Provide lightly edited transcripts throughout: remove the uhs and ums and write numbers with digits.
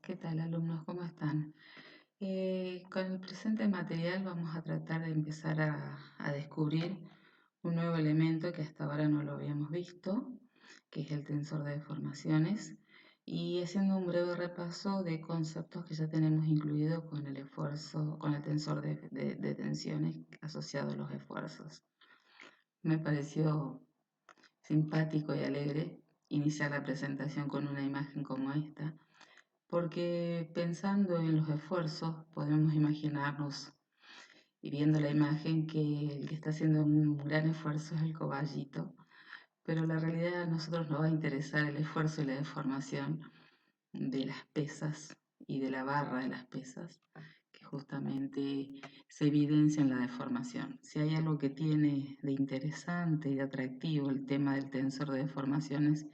¿Qué tal, alumnos? ¿Cómo están? Con el presente material vamos a tratar de empezar a descubrir un nuevo elemento que hasta ahora no lo habíamos visto, que es el tensor de deformaciones, y haciendo un breve repaso de conceptos que ya tenemos incluido con el esfuerzo, con el tensor de tensiones asociado a los esfuerzos. Me pareció simpático y alegre iniciar la presentación con una imagen como esta, porque pensando en los esfuerzos podemos imaginarnos y viendo la imagen que el que está haciendo un gran esfuerzo es el coballito, pero la realidad a nosotros nos va a interesar el esfuerzo y la deformación de las pesas y de la barra de las pesas, que justamente se evidencia en la deformación. Si hay algo que tiene de interesante y de atractivo el tema del tensor de deformaciones,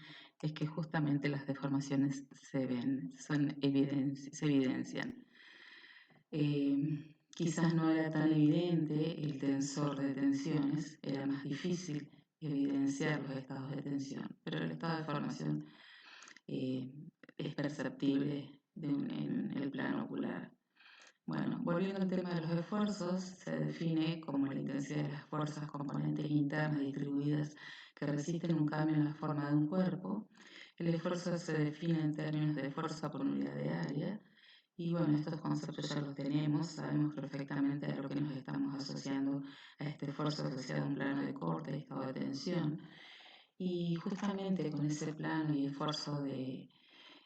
es que justamente las deformaciones se ven, se evidencian. Quizás no era tan evidente el tensor de tensiones, era más difícil evidenciar los estados de tensión, pero el estado de formación eh, es perceptible en el plano ocular. Bueno, volviendo al tema de los esfuerzos, se define como la intensidad de las fuerzas componentes internas distribuidas que resisten un cambio en la forma de un cuerpo. El esfuerzo se define en términos de fuerza por unidad de área. Y bueno, estos conceptos ya los tenemos, sabemos perfectamente a lo que nos estamos asociando a este esfuerzo asociado a un plano de corte y estado de tensión. Y justamente con ese plano y esfuerzo de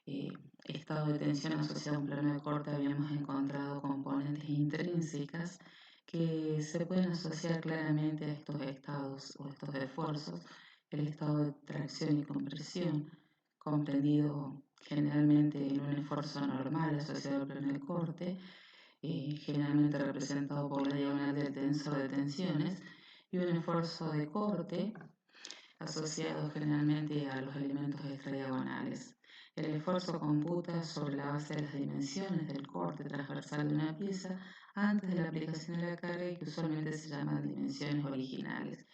eh, estado de tensión asociado a un plano de corte habíamos encontrado componentes intrínsecas que se pueden asociar claramente a estos estados o estos esfuerzos, el estado de tracción y compresión, comprendido generalmente en un esfuerzo normal asociado al plano de corte, generalmente representado por la diagonal del tensor de tensiones, y un esfuerzo de corte asociado generalmente a los elementos extradiagonales. El esfuerzo computa sobre la base de las dimensiones del corte transversal de una pieza antes de la aplicación de la carga y que usualmente se llaman dimensiones originales.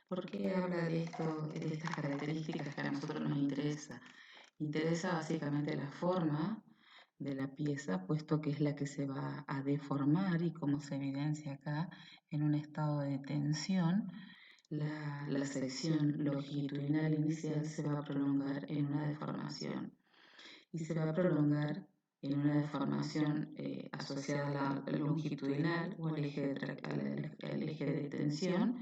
¿Por qué habla de esto, de estas características que a nosotros nos interesa? Interesa básicamente la forma de la pieza, puesto que es la que se va a deformar y como se evidencia acá en un estado de tensión, la sección longitudinal inicial se va a prolongar en una deformación y se va a prolongar en una deformación asociada a la longitudinal o al eje de tensión,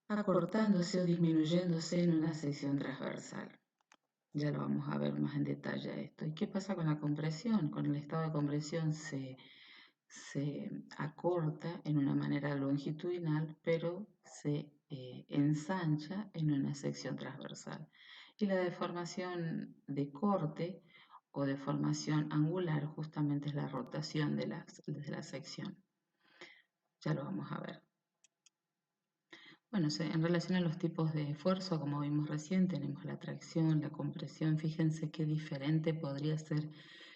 acortándose o disminuyéndose en una sección transversal. Ya lo vamos a ver más en detalle esto. ¿Y qué pasa con la compresión? Con el estado de compresión se acorta en una manera longitudinal, pero se ensancha en una sección transversal. Y la deformación de corte o deformación angular justamente es la rotación de la sección. Ya lo vamos a ver. Bueno, en relación a los tipos de esfuerzo, como vimos recién, tenemos la tracción, la compresión. Fíjense qué diferente podría ser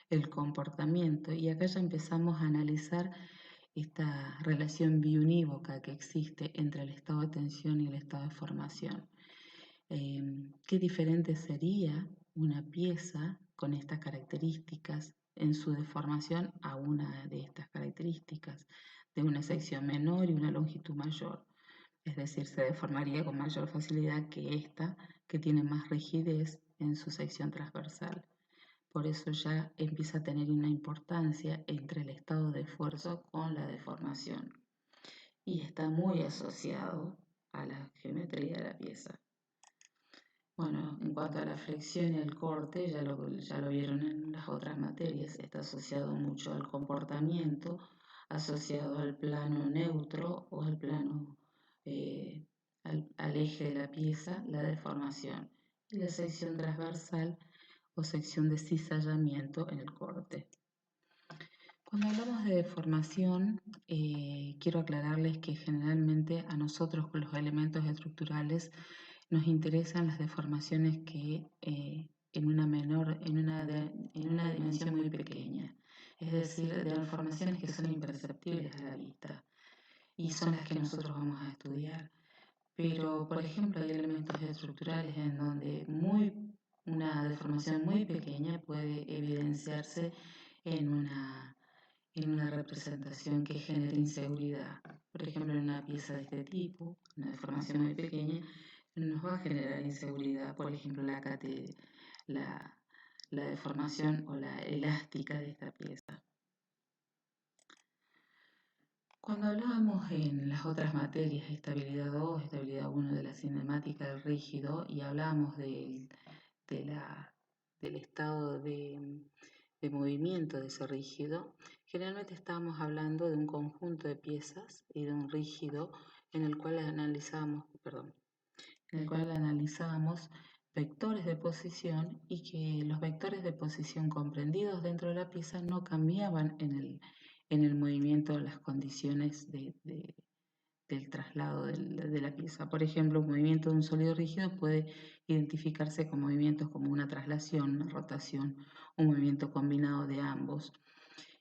el comportamiento. Y acá ya empezamos a analizar esta relación biunívoca que existe entre el estado de tensión y el estado de formación. Qué diferente sería una pieza con estas características en su deformación a una de estas características, de una sección menor y una longitud mayor. Es decir, se deformaría con mayor facilidad que esta, que tiene más rigidez en su sección transversal. Por eso ya empieza a tener una importancia entre el estado de esfuerzo con la deformación y está muy asociado a la geometría de la pieza. Bueno, en cuanto a la flexión y el corte, ya lo vieron en las otras materias, está asociado mucho al comportamiento, asociado al plano neutro o al plano, al eje de la pieza, la deformación, y la sección transversal o sección de cizallamiento en el corte. Cuando hablamos de deformación, quiero aclararles que generalmente a nosotros con los elementos estructurales nos interesan las deformaciones que en una dimensión muy pequeña, es decir, deformaciones que son imperceptibles a la vista y son las que nosotros vamos a estudiar. Pero, por ejemplo, hay elementos estructurales en donde una deformación muy pequeña puede evidenciarse en una representación que genere inseguridad. Por ejemplo, en una pieza de este tipo, una deformación muy pequeña, nos va a generar inseguridad. Por ejemplo, la deformación o la elástica de esta pieza. Cuando hablábamos en las otras materias, estabilidad 2, estabilidad 1 de la cinemática del rígido, y hablábamos del estado de movimiento de ese rígido, generalmente estábamos hablando de un conjunto de piezas y de un rígido en el cual analizábamos vectores de posición, y que los vectores de posición comprendidos dentro de la pieza no cambiaban en el movimiento, las condiciones del traslado de la pieza. Por ejemplo, un movimiento de un sólido rígido puede identificarse con movimientos como una traslación, una rotación, un movimiento combinado de ambos,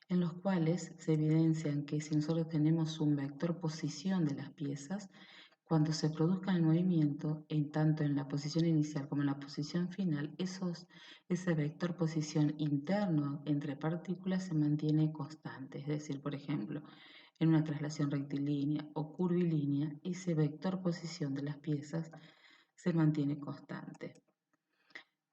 en los cuales se evidencian que si nosotros tenemos un vector posición de las piezas, cuando se produzca el movimiento, tanto en la posición inicial como en la posición final, ese vector posición interno entre partículas se mantiene constante. Es decir, por ejemplo, en una traslación rectilínea o curvilínea, ese vector posición de las piezas se mantiene constante.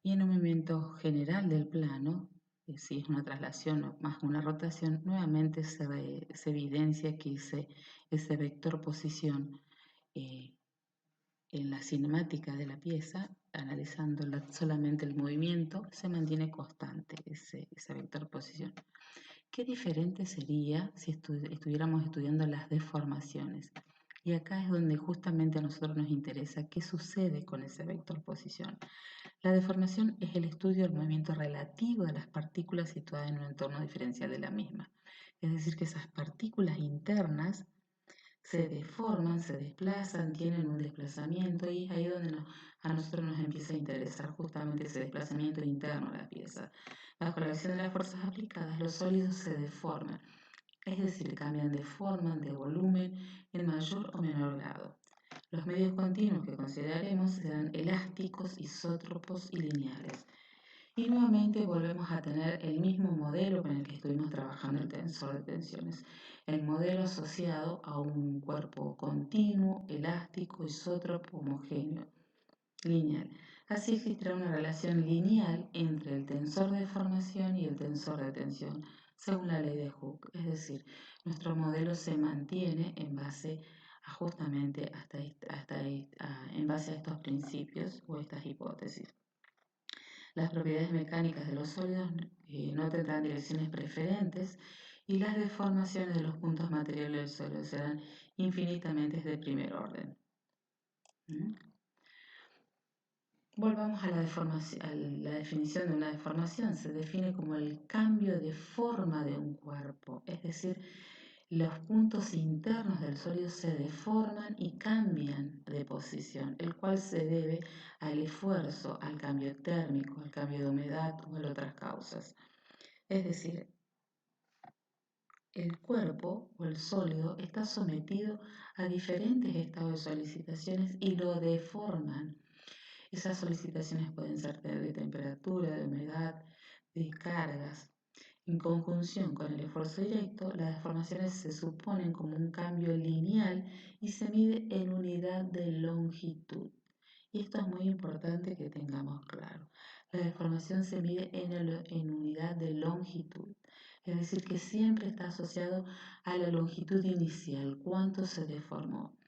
Y en un movimiento general del plano, si es una traslación o más una rotación, nuevamente se evidencia que ese vector posición en la cinemática de la pieza, analizando solamente el movimiento, se mantiene constante ese vector posición. Qué diferente sería si estuviéramos estudiando las deformaciones. Y acá es donde justamente a nosotros nos interesa qué sucede con ese vector posición. La deformación es el estudio del movimiento relativo de las partículas situadas en un entorno diferencial de la misma. Es decir, que esas partículas internas se deforman, se desplazan, tienen un desplazamiento, y es ahí donde a nosotros nos empieza a interesar justamente ese desplazamiento interno de la pieza. Bajo la acción de las fuerzas aplicadas, los sólidos se deforman, es decir, cambian de forma, de volumen, en mayor o menor grado. Los medios continuos que consideraremos serán elásticos, isótropos y lineales. Y nuevamente volvemos a tener el mismo modelo con el que estuvimos trabajando el tensor de tensiones. El modelo asociado a un cuerpo continuo, elástico, isótropo, homogéneo, lineal. Así existirá una relación lineal entre el tensor de deformación y el tensor de tensión, según la ley de Hooke. Es decir, nuestro modelo se mantiene en base a justamente en base a estos principios o estas hipótesis. Las propiedades mecánicas de los sólidos no tendrán direcciones preferentes, y las deformaciones de los puntos materiales del sólido serán infinitamente de primer orden. Volvamos a la definición de una deformación. Se define como el cambio de forma de un cuerpo, es decir, los puntos internos del sólido se deforman y cambian de posición, el cual se debe al esfuerzo, al cambio térmico, al cambio de humedad o a otras causas. Es decir, el cuerpo o el sólido está sometido a diferentes estados de solicitaciones y lo deforman. Esas solicitaciones pueden ser de temperatura, de humedad, de cargas. En conjunción con el esfuerzo directo, las deformaciones se suponen como un cambio lineal y se mide en unidad de longitud. Y esto es muy importante que tengamos claro. La deformación se mide en unidad de longitud, es decir, que siempre está asociado a la longitud inicial, cuánto se deformó.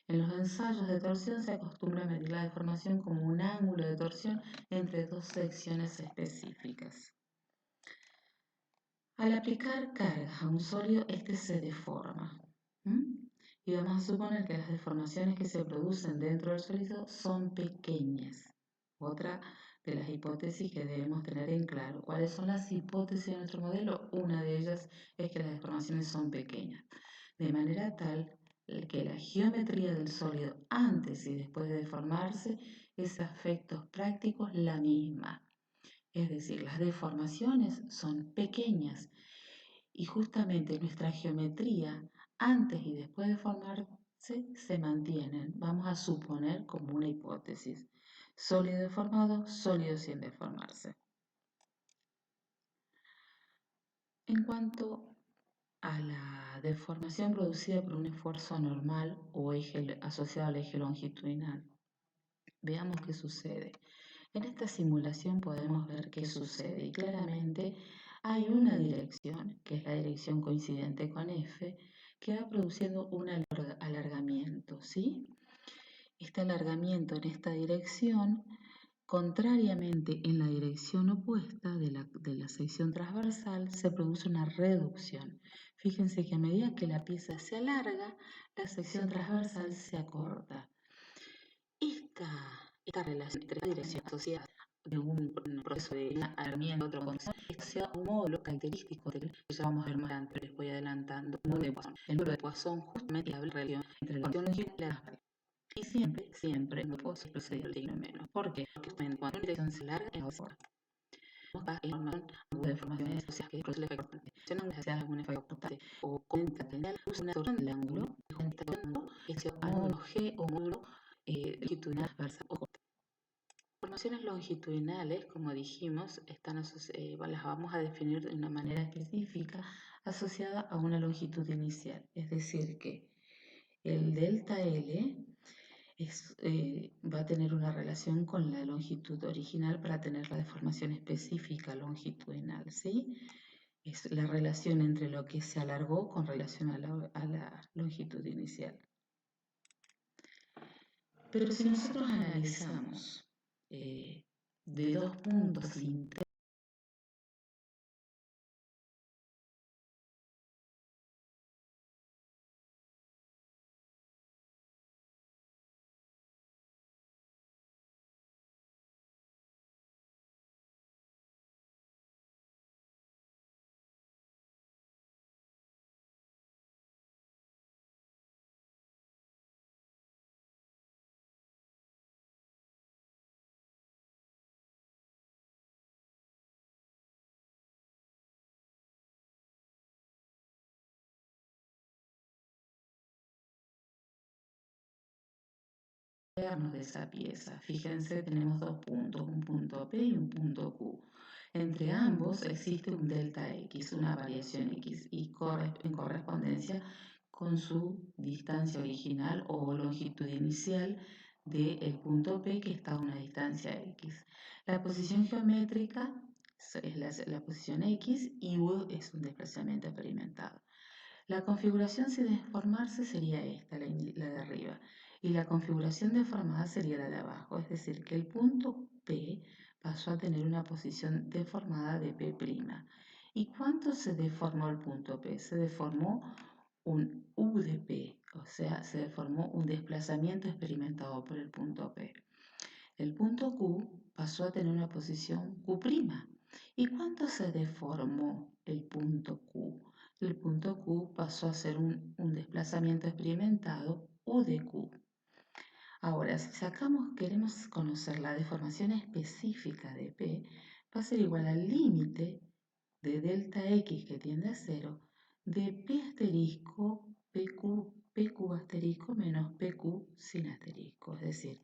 En los ensayos de torsión se acostumbra a medir la deformación como un ángulo de torsión entre dos secciones específicas. Al aplicar cargas a un sólido, este se deforma. Y vamos a suponer que las deformaciones que se producen dentro del sólido son pequeñas. Otra de las hipótesis que debemos tener en claro. ¿Cuáles son las hipótesis de nuestro modelo? Una de ellas es que las deformaciones son pequeñas, de manera tal que la geometría del sólido antes y después de deformarse es a efectos prácticos la misma. Es decir, las deformaciones son pequeñas y justamente nuestra geometría antes y después de formarse se mantienen. Vamos a suponer como una hipótesis. sólido deformado, sólido sin deformarse. En cuanto a la deformación producida por un esfuerzo anormal o eje asociado al eje longitudinal, veamos qué sucede. En esta simulación podemos ver qué sucede y claramente hay una dirección, que es la dirección coincidente con F, que va produciendo un alargamiento, ¿sí? Este alargamiento en esta dirección, contrariamente en la dirección opuesta de la sección transversal, se produce una reducción. Fíjense que a medida que la pieza se alarga, la sección transversal se acorta. Esta relación entre la dirección asociada de un proceso de alargamiento, otro condición, es asociada a un módulo característico que ya vamos a ver más adelante, les voy adelantando, el módulo de Poisson. El módulo de Poisson justamente habla de la relación entre la dirección longitudinal y la transversal. Y siempre no puedo proceder al signo menos. ¿Por qué? Porque justamente cuando una dirección se alarga es ahora. De deformaciones sociales que produce el efecto cortante. Si una angular algún efecto cortante o cuenta tendrá usa una torsión del ángulo, es a módulo G o módulo longitudinal transversal o corta. Formaciones longitudinales, como dijimos, las vamos a definir de una manera específica asociada a una longitud inicial. Es decir, que el delta L va a tener una relación con la longitud original para tener la deformación específica longitudinal, ¿sí? Es la relación entre lo que se alargó con relación a la longitud inicial. Pero si nosotros analizamos de dos puntos internos, de esa pieza. Fíjense, tenemos dos puntos, un punto P y un punto Q. Entre ambos existe un delta X, una variación X, y en correspondencia con su distancia original o longitud inicial del punto P, que está a una distancia X. La posición geométrica es la posición X y U es un desplazamiento experimentado. La configuración sin deformarse sería esta, la de arriba, y la configuración deformada sería la de abajo, es decir, que el punto P pasó a tener una posición deformada de P'. ¿Y cuánto se deformó el punto P? Se deformó un U de P, o sea, se deformó un desplazamiento experimentado por el punto P. El punto Q pasó a tener una posición Q'. ¿Y cuánto se deformó el punto Q? El punto Q pasó a ser un desplazamiento experimentado U de Q. Ahora, si queremos conocer la deformación específica de P, va a ser igual al límite de delta X que tiende a 0 de P asterisco PQ asterisco menos PQ sin asterisco. Es decir,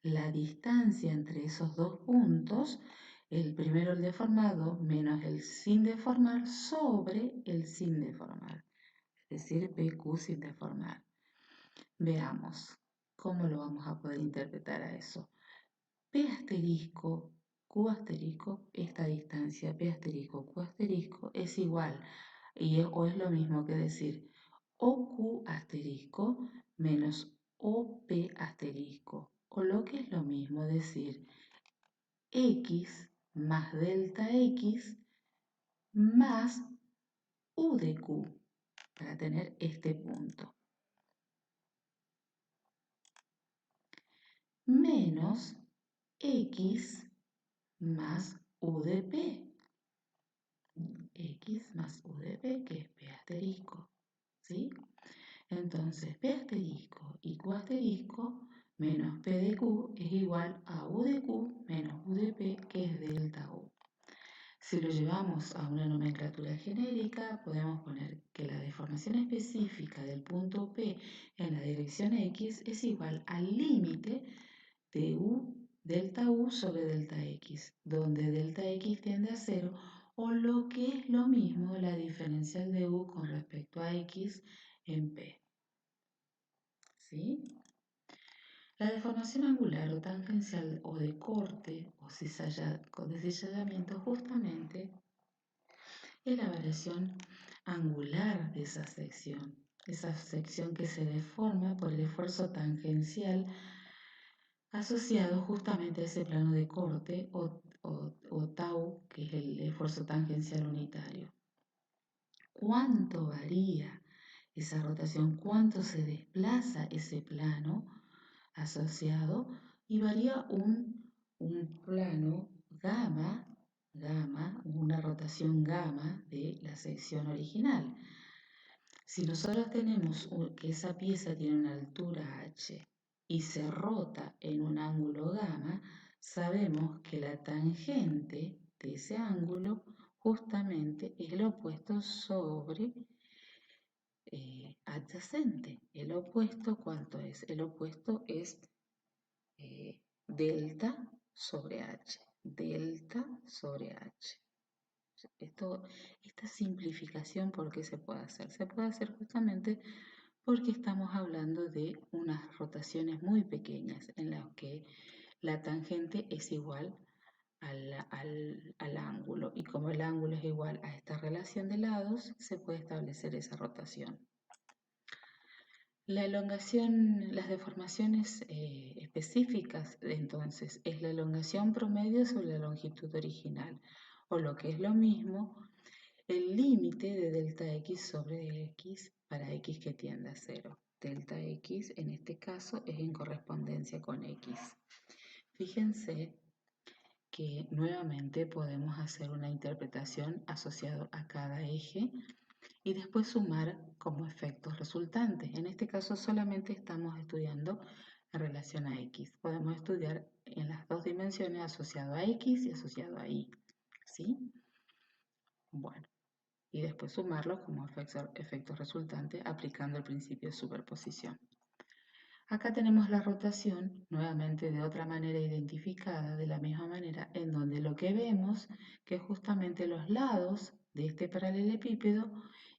la distancia entre esos dos puntos, el primero el deformado menos el sin deformar sobre el sin deformar, es decir, PQ sin deformar. Veamos cómo lo vamos a poder interpretar a eso. P asterisco, Q asterisco, esta distancia P asterisco, Q asterisco es igual, o es lo mismo que decir OQ asterisco menos OP asterisco, o lo que es lo mismo decir X más delta X más U de Q, para tener este punto. Menos X más U de P. X más U de P, que es P asterisco, ¿sí? Entonces, P asterisco y Q asterisco menos P de Q es igual a U de Q menos U de P, que es delta U. Si lo llevamos a una nomenclatura genérica, podemos poner que la deformación específica del punto P en la dirección X es igual al límite de U delta U sobre delta X, donde delta X tiende a 0, o lo que es lo mismo, la diferencial de U con respecto a X en P. ¿Sí? La deformación angular o tangencial o de corte o de cizallamiento justamente es la variación angular de esa sección que se deforma por el esfuerzo tangencial asociado justamente a ese plano de corte o tau, que es el esfuerzo tangencial unitario. ¿Cuánto varía esa rotación? ¿Cuánto se desplaza ese plano asociado? Y varía un plano gamma, una rotación gamma de la sección original. Si nosotros tenemos que esa pieza tiene una altura h y se rota en un ángulo gamma, sabemos que la tangente de ese ángulo justamente es el opuesto sobre adyacente. El opuesto, ¿cuánto es? El opuesto es delta sobre h. Delta sobre h. Esta simplificación, ¿por qué se puede hacer? Se puede hacer justamente porque estamos hablando de unas rotaciones muy pequeñas en las que la tangente es igual al ángulo, y como el ángulo es igual a esta relación de lados, se puede establecer esa rotación. La elongación, las deformaciones específicas, entonces, es la elongación promedio sobre la longitud original, o lo que es lo mismo, el límite de delta x sobre x para x que tiende a 0. Delta x en este caso es en correspondencia con x. Fíjense que nuevamente podemos hacer una interpretación asociada a cada eje y después sumar como efectos resultantes. En este caso solamente estamos estudiando en relación a x. Podemos estudiar en las dos dimensiones asociado a x y asociado a y. ¿Sí? Bueno, y después sumarlos como efectos resultantes aplicando el principio de superposición. Acá tenemos la rotación, nuevamente de otra manera identificada, de la misma manera, en donde lo que vemos que justamente los lados de este paralelepípedo,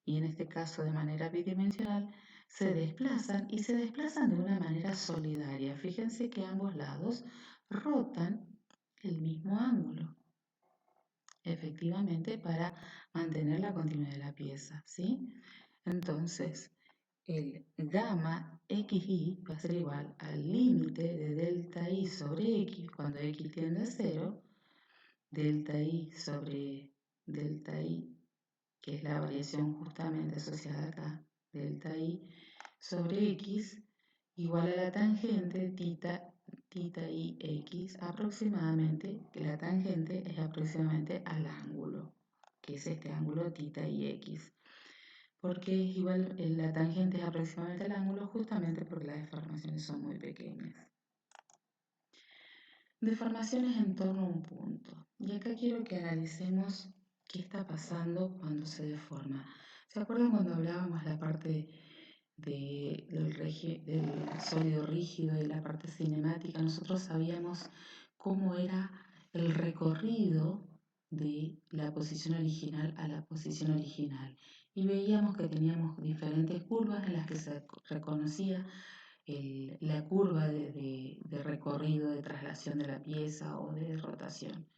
y en este caso de manera bidimensional, se desplazan y se desplazan de una manera solidaria. Fíjense que ambos lados rotan el mismo ángulo, efectivamente para mantener la continuidad de la pieza, ¿sí? Entonces, el gamma xy va a ser igual al límite de delta y sobre x cuando x tiende a 0, delta y sobre delta y, que es la variación justamente asociada acá, delta y sobre x, igual a la tangente tita y x aproximadamente, que la tangente es aproximadamente al ángulo, que es este ángulo tita y x. Porque es igual, la tangente es aproximadamente al ángulo justamente porque las deformaciones son muy pequeñas. Deformaciones en torno a un punto. Y acá quiero que analicemos qué está pasando cuando se deforma. ¿Se acuerdan cuando hablábamos la parte del sólido rígido y la parte cinemática? Nosotros sabíamos cómo era el recorrido de la posición original a la posición original. Y veíamos que teníamos diferentes curvas en las que se reconocía la curva de recorrido, de traslación de la pieza o de rotación.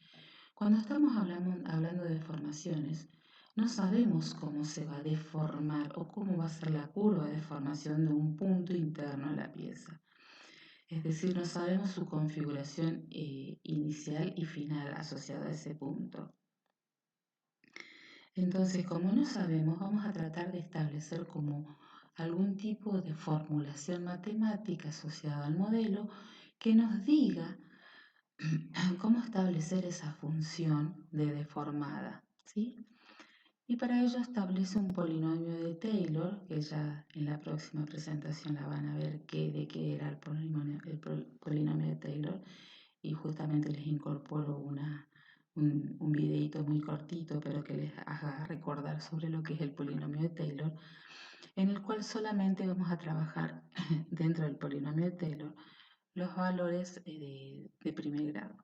Cuando estamos hablando de deformaciones, no sabemos cómo se va a deformar o cómo va a ser la curva de deformación de un punto interno a la pieza. Es decir, no sabemos su configuración inicial y final asociada a ese punto. Entonces, como no sabemos, vamos a tratar de establecer como algún tipo de formulación matemática asociada al modelo que nos diga cómo establecer esa función de deformada, ¿sí? Y para ello establece un polinomio de Taylor, que ya en la próxima presentación la van a ver de qué era el polinomio de Taylor, y justamente les incorporo un videito muy cortito, pero que les haga recordar sobre lo que es el polinomio de Taylor, en el cual solamente vamos a trabajar dentro del polinomio de Taylor los valores de primer grado.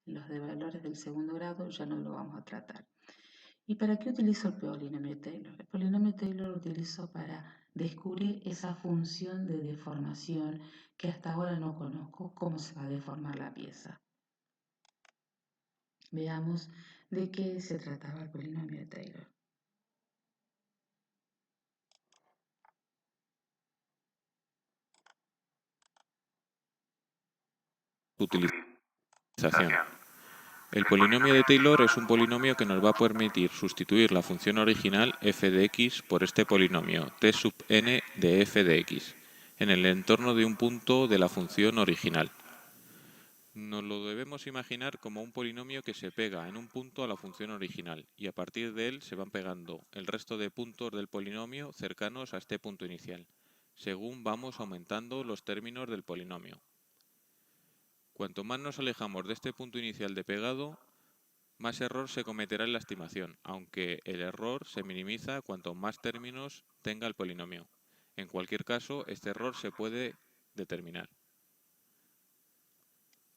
Los de valores del segundo grado ya no lo vamos a tratar. ¿Y para qué utilizo el polinomio Taylor? El polinomio Taylor lo utilizo para descubrir esa función de deformación que hasta ahora no conozco, cómo se va a deformar la pieza. Veamos de qué se trataba el polinomio de Taylor. Utilización. El polinomio de Taylor es un polinomio que nos va a permitir sustituir la función original f de x por este polinomio t sub n de f de x en el entorno de un punto de la función original. Nos lo debemos imaginar como un polinomio que se pega en un punto a la función original y a partir de él se van pegando el resto de puntos del polinomio cercanos a este punto inicial, según vamos aumentando los términos del polinomio. Cuanto más nos alejamos de este punto inicial de pegado, más error se cometerá en la estimación, aunque el error se minimiza cuanto más términos tenga el polinomio. En cualquier caso, este error se puede determinar.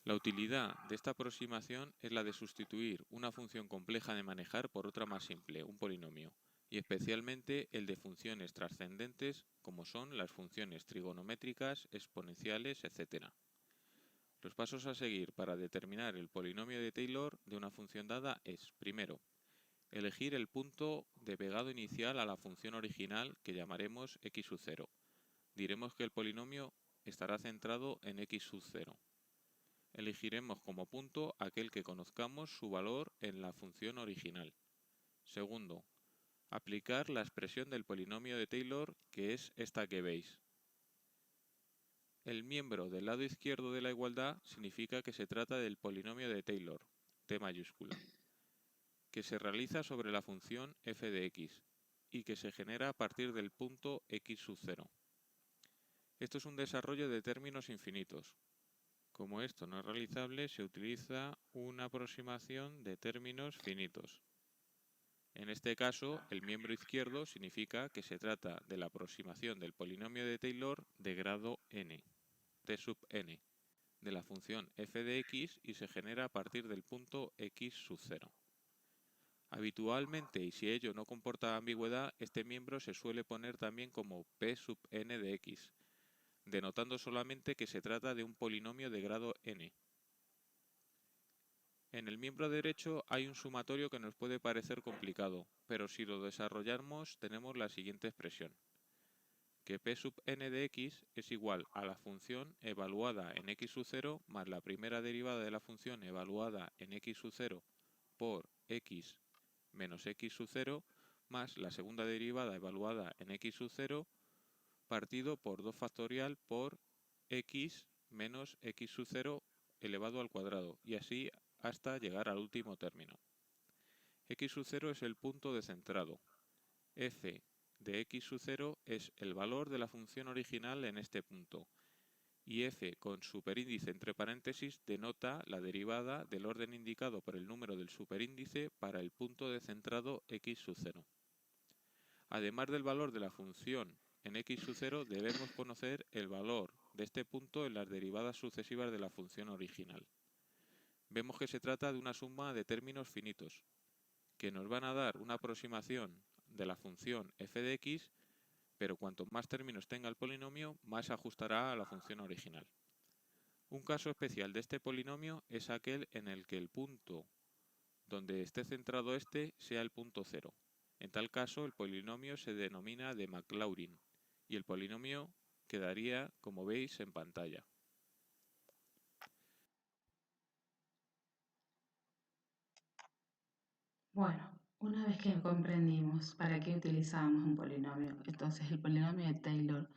La utilidad de esta aproximación es la de sustituir una función compleja de manejar por otra más simple, un polinomio, y especialmente el de funciones trascendentes como son las funciones trigonométricas, exponenciales, etc. Los pasos a seguir para determinar el polinomio de Taylor de una función dada es, primero, elegir el punto de pegado inicial a la función original que llamaremos x sub 0. Diremos que el polinomio estará centrado en x sub 0. Elegiremos como punto aquel que conozcamos su valor en la función original. Segundo, aplicar la expresión del polinomio de Taylor, que es esta que veis. El miembro del lado izquierdo de la igualdad significa que se trata del polinomio de Taylor, T mayúscula, que se realiza sobre la función f de x y que se genera a partir del punto x sub 0. Esto es un desarrollo de términos infinitos. Como esto no es realizable, se utiliza una aproximación de términos finitos. En este caso, el miembro izquierdo significa que se trata de la aproximación del polinomio de Taylor de grado n, t sub n, de la función f de x y se genera a partir del punto x sub 0. Habitualmente, y si ello no comporta ambigüedad, este miembro se suele poner también como p sub n de x, denotando solamente que se trata de un polinomio de grado n. En el miembro derecho hay un sumatorio que nos puede parecer complicado, pero si lo desarrollamos tenemos la siguiente expresión, que p sub n de x es igual a la función evaluada en x sub 0 más la primera derivada de la función evaluada en x sub 0 por x menos x sub 0 más la segunda derivada evaluada en x sub 0 partido por 2 factorial por x menos x sub 0 elevado al cuadrado, y así hasta llegar al último término. X sub 0 es el punto de centrado. F de x sub 0 es el valor de la función original en este punto, y f con superíndice entre paréntesis denota la derivada del orden indicado por el número del superíndice para el punto de centrado x sub 0. Además del valor de la función en x sub 0, debemos conocer el valor de este punto en las derivadas sucesivas de la función original. Vemos que se trata de una suma de términos finitos, que nos van a dar una aproximación de la función f de x, pero cuanto más términos tenga el polinomio, más se ajustará a la función original. Un caso especial de este polinomio es aquel en el que el punto donde esté centrado este sea el punto 0. En tal caso, el polinomio se denomina de Maclaurin y el polinomio quedaría, como veis, en pantalla. Bueno, una vez que comprendimos para qué utilizábamos un polinomio, entonces el polinomio de Taylor,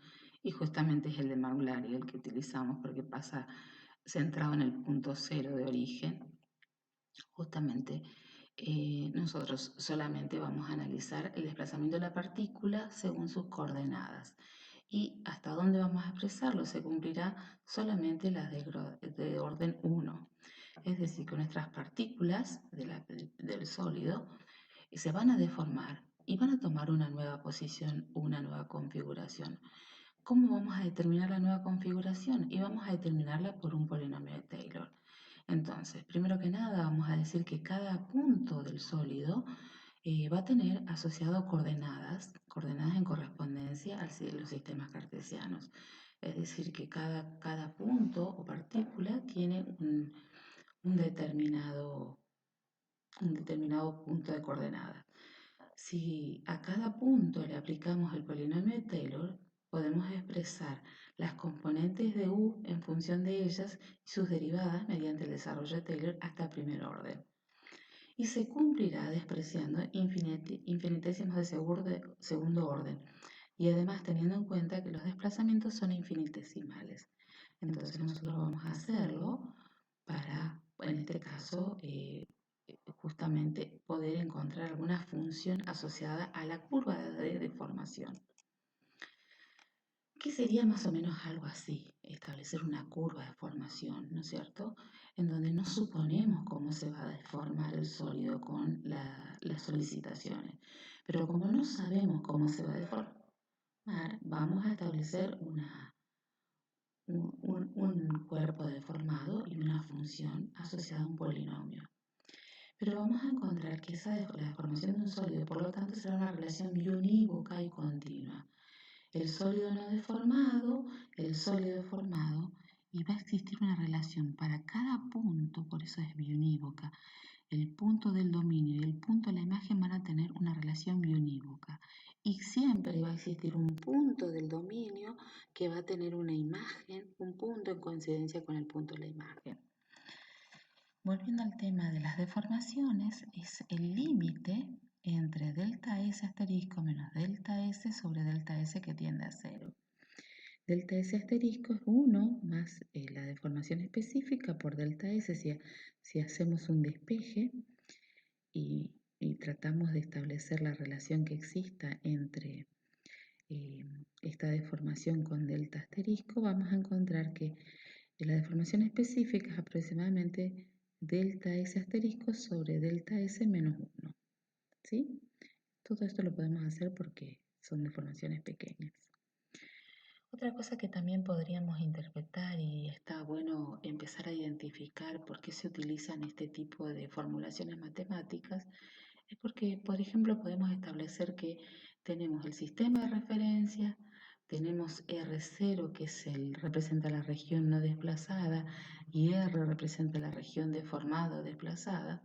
y justamente es el de Maclaurin el que utilizamos porque pasa centrado en el punto 0 de origen, justamente nosotros solamente vamos a analizar el desplazamiento de la partícula según sus coordenadas. Y hasta dónde vamos a expresarlo se cumplirá solamente las de orden 1. Es decir, que nuestras partículas del sólido se van a deformar y van a tomar una nueva posición, una nueva configuración. ¿Cómo vamos a determinar la nueva configuración? Y vamos a determinarla por un polinomio de Taylor. Entonces, primero que nada, vamos a decir que cada punto del sólido va a tener asociado coordenadas en correspondencia a los sistemas cartesianos. Es decir, que cada punto o partícula tiene un determinado punto de coordenadas. Si a cada punto le aplicamos el polinomio de Taylor, podemos expresar las componentes de U en función de ellas y sus derivadas mediante el desarrollo de Taylor hasta primer orden. Y se cumplirá despreciando infinitesimos de segundo orden, y además teniendo en cuenta que los desplazamientos son infinitesimales. Entonces nosotros vamos a hacerlo para, en este caso, justamente poder encontrar alguna función asociada a la curva de deformación. ¿Qué sería más o menos algo así? Establecer una curva de formación, ¿no es cierto? En donde no suponemos cómo se va a deformar el sólido con las solicitaciones. Pero como no sabemos cómo se va a deformar, vamos a establecer un cuerpo deformado y una función asociada a un polinomio. Pero vamos a encontrar que la deformación de un sólido, por lo tanto, será una relación biunívoca y continua. El sólido no deformado, el sólido deformado, y va a existir una relación para cada punto, por eso es biunívoca. El punto del dominio y el punto de la imagen van a tener una relación biunívoca. Y siempre va a existir un punto del dominio que va a tener una imagen, un punto en coincidencia con el punto de la imagen. Volviendo al tema de las deformaciones, es el límite entre delta S asterisco menos delta S sobre delta S que tiende a 0. Delta S asterisco es 1 más la deformación específica por delta S si hacemos un despeje y tratamos de establecer la relación que exista entre esta deformación con delta asterisco, vamos a encontrar que la deformación específica es aproximadamente delta S asterisco sobre delta S menos 1. ¿Sí? Todo esto lo podemos hacer porque son deformaciones pequeñas. Otra cosa que también podríamos interpretar, y está bueno empezar a identificar por qué se utilizan este tipo de formulaciones matemáticas, es porque, por ejemplo, podemos establecer que tenemos el sistema de referencia, tenemos R0 que representa la región no desplazada y R representa la región deformada o desplazada.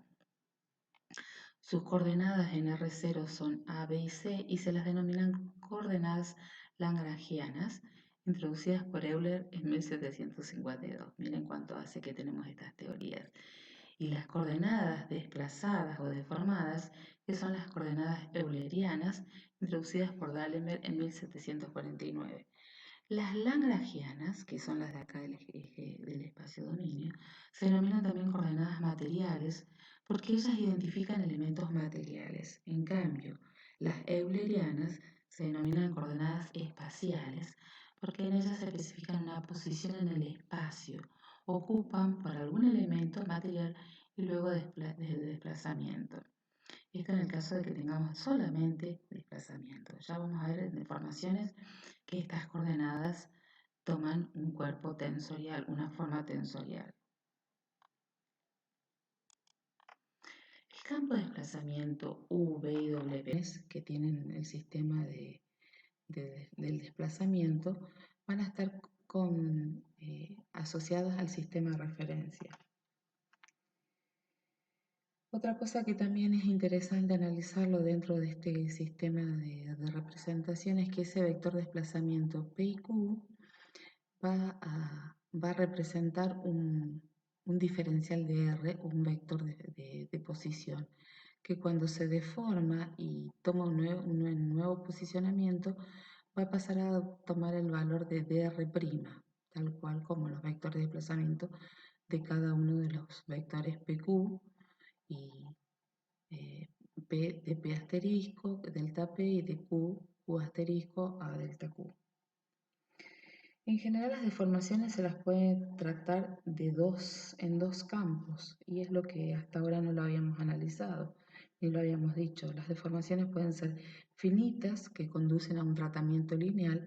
Sus coordenadas en R0 son A, B y C y se las denominan coordenadas lagrangianas, introducidas por Euler en 1752. Miren cuánto hace que tenemos estas teorías. Y las coordenadas desplazadas o deformadas, que son las coordenadas eulerianas, introducidas por D'Alembert en 1749. Las lagrangianas, que son las de acá del eje del espacio-dominio, se denominan también coordenadas materiales porque ellas identifican elementos materiales. En cambio, las eulerianas se denominan coordenadas espaciales porque en ellas se especifican una posición en el espacio, ocupan por algún elemento material y luego de desplazamiento. Esto en el caso de que tengamos solamente desplazamiento. Ya vamos a ver en deformaciones que estas coordenadas toman un cuerpo tensorial, una forma tensorial. El campo de desplazamiento U, V y W que tienen el sistema del desplazamiento van a estar asociados al sistema de referencia. Otra cosa que también es interesante analizarlo dentro de este sistema de representación es que ese vector de desplazamiento P y Q va a representar un diferencial de R, un vector de posición, que cuando se deforma y toma un nuevo posicionamiento, va a pasar a tomar el valor de dr', tal cual como los vectores de desplazamiento de cada uno de los vectores PQ y P de P asterisco, delta P y de Q asterisco a delta Q. En general las deformaciones se las puede tratar en dos campos y es lo que hasta ahora no lo habíamos analizado ni lo habíamos dicho. Las deformaciones pueden ser finitas que conducen a un tratamiento lineal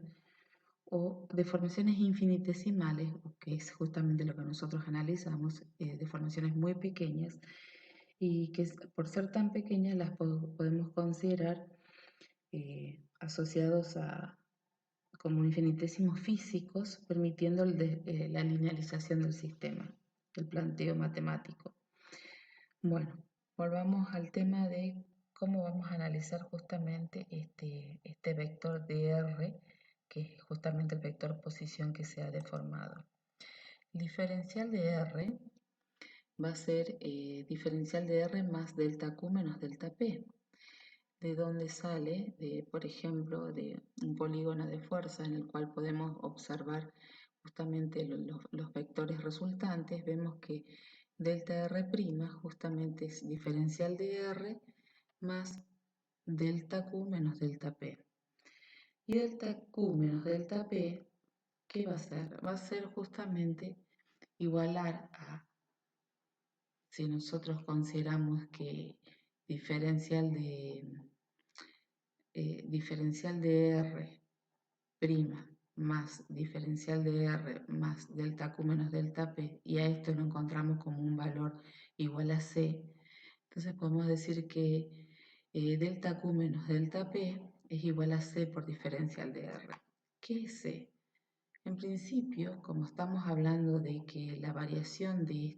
o deformaciones infinitesimales, que es justamente lo que nosotros analizamos, deformaciones muy pequeñas, y que por ser tan pequeñas las podemos considerar asociados como infinitesimos físicos, permitiendo la linealización del sistema, el planteo matemático. Bueno, volvamos al tema de cómo vamos a analizar justamente este vector dr, que es justamente el vector posición que se ha deformado. El diferencial de r va a ser diferencial de r más delta q menos delta p. ¿De dónde sale? Por ejemplo, de un polígono de fuerza en el cual podemos observar justamente los vectores resultantes. Vemos que delta r' justamente es diferencial de r más delta q menos delta p. Y delta q menos delta p, ¿qué va a ser? Va a ser justamente igualar a, si nosotros consideramos que diferencial de r' más diferencial de r más delta q menos delta p, y a esto lo encontramos como un valor igual a c, entonces podemos decir que delta q menos delta p es igual a c por diferencial de r. ¿Qué es c? En principio, como estamos hablando de que la variación de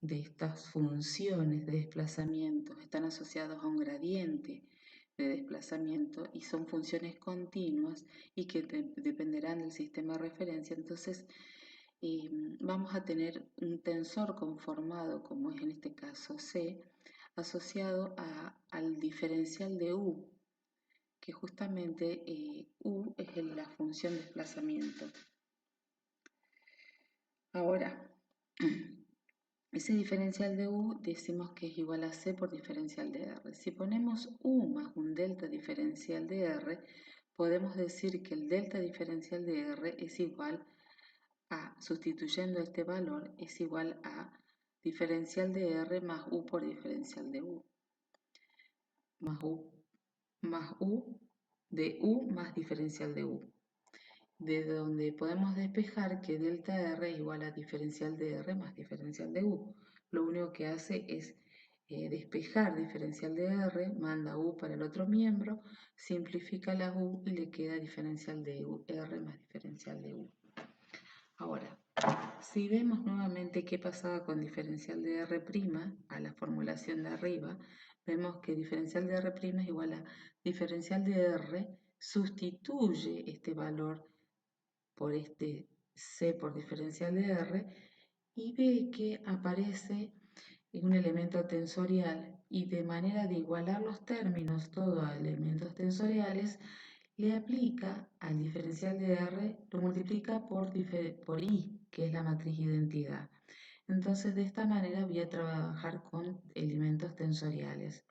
estas funciones de desplazamiento están asociados a un gradiente de desplazamiento y son funciones continuas y que dependerán del sistema de referencia, entonces vamos a tener un tensor conformado, como es en este caso C, asociado al diferencial de U, que justamente U es la función de desplazamiento. Ahora, ese diferencial de U decimos que es igual a C por diferencial de R. Si ponemos U más un delta diferencial de R, podemos decir que el delta diferencial de R es igual a, sustituyendo este valor, es igual a diferencial de R más U por diferencial de U. Más U de U más diferencial de U. De donde podemos despejar que delta R es igual a diferencial de R más diferencial de U. Lo único que hace es despejar diferencial de R, manda U para el otro miembro, simplifica la U y le queda diferencial de R más diferencial de U. Ahora, si vemos nuevamente qué pasaba con diferencial de R' a la formulación de arriba, vemos que diferencial de R' es igual a diferencial de R, sustituye este valor por este C por diferencial de R y ve que aparece un elemento tensorial, y de manera de igualar los términos, todos a elementos tensoriales, le aplica al diferencial de R, lo multiplica por I, que es la matriz identidad. Entonces de esta manera voy a trabajar con elementos tensoriales.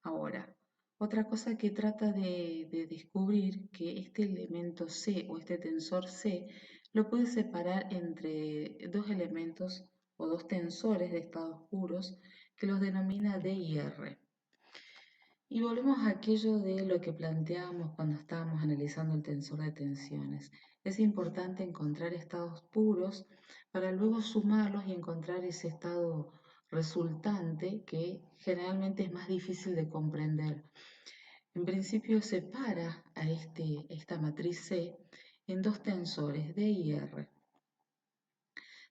Ahora, otra cosa que trata de descubrir que este elemento C o este tensor C lo puede separar entre dos elementos o dos tensores de estados puros que los denomina D y R. Y volvemos a aquello de lo que planteábamos cuando estábamos analizando el tensor de tensiones. Es importante encontrar estados puros para luego sumarlos y encontrar ese estado resultante que generalmente es más difícil de comprender. En principio separa a esta matriz C en dos tensores, D y R.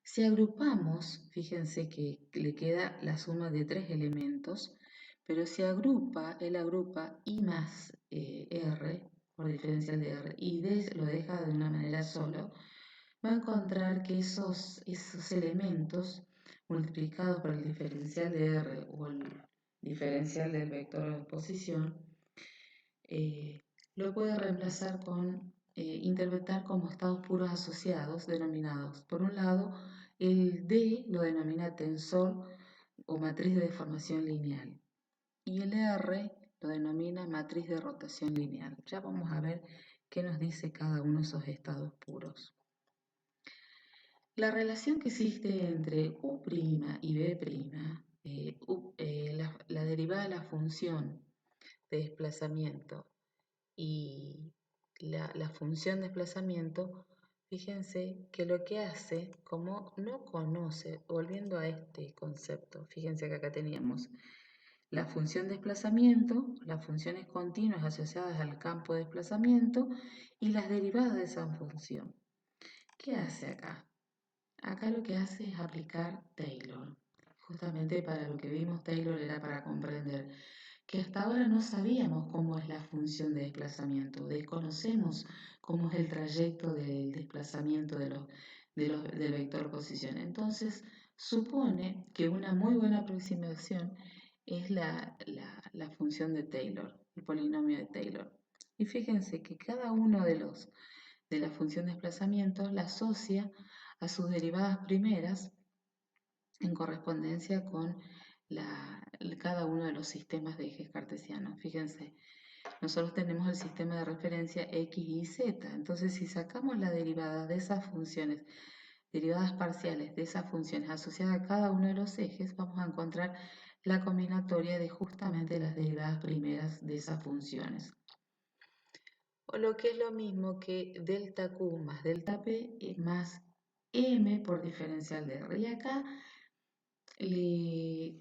Si agrupamos, fíjense que le queda la suma de tres elementos, pero si él agrupa I más R, por diferencial de R, y D lo deja de una manera solo, va a encontrar que esos elementos multiplicados por el diferencial de R o el diferencial del vector de posición, lo puede reemplazar con interpretar como estados puros asociados denominados. Por un lado, el D lo denomina tensor o matriz de deformación lineal y el R lo denomina matriz de rotación lineal. Ya vamos a ver qué nos dice cada uno de esos estados puros. La relación que existe entre U' y B', la derivada de la función de desplazamiento y la función desplazamiento, fíjense que lo que hace, como no conoce, volviendo a este concepto, fíjense que acá teníamos la función desplazamiento, las funciones continuas asociadas al campo de desplazamiento y las derivadas de esa función. ¿Qué hace acá? Acá lo que hace es aplicar Taylor. Justamente para lo que vimos Taylor era para comprender que hasta ahora no sabíamos cómo es la función de desplazamiento, desconocemos cómo es el trayecto del desplazamiento del vector posición. Entonces, supone que una muy buena aproximación es la función de Taylor, el polinomio de Taylor. Y fíjense que cada uno de la función de desplazamiento la asocia a sus derivadas primeras en correspondencia con cada uno de los sistemas de ejes cartesianos. Fíjense, nosotros tenemos el sistema de referencia x y z, entonces si sacamos la derivada de esas funciones, derivadas parciales de esas funciones asociadas a cada uno de los ejes, vamos a encontrar la combinatoria de justamente las derivadas primeras de esas funciones. O lo que es lo mismo que delta q más delta p más m por diferencial de r. Y acá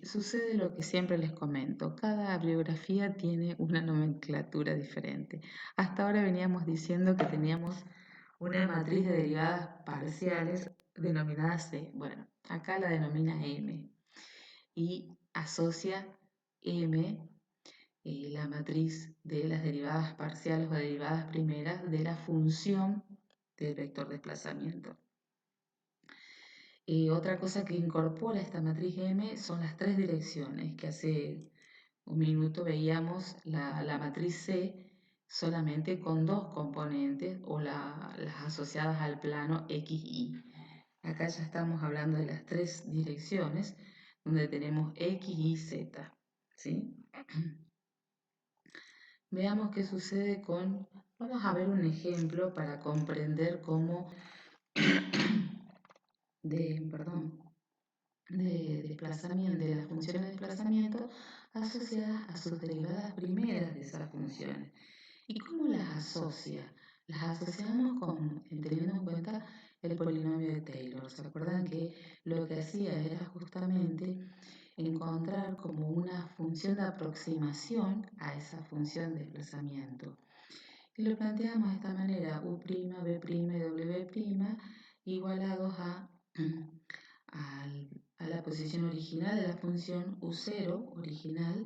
sucede lo que siempre les comento, cada bibliografía tiene una nomenclatura diferente. Hasta ahora veníamos diciendo que teníamos una matriz de derivadas parciales denominada C. Bueno, acá la denomina M y asocia M, la matriz de las derivadas parciales o derivadas primeras de la función del vector desplazamiento. Otra cosa que incorpora esta matriz M son las tres direcciones, que hace un minuto veíamos la matriz C solamente con dos componentes o las asociadas al plano X, Y. Acá ya estamos hablando de las tres direcciones donde tenemos X, Y, Z. ¿Sí? Veamos qué sucede con... Vamos a ver un ejemplo para comprender cómo... de desplazamiento, de las funciones de desplazamiento asociadas a sus derivadas primeras de esas funciones. ¿Y cómo las asocia? Las asociamos teniendo en cuenta el polinomio de Taylor. ¿Se acuerdan que lo que hacía era justamente encontrar como una función de aproximación a esa función de desplazamiento? Y lo planteamos de esta manera, U', B' y W' igualados a la posición original de la función U0 original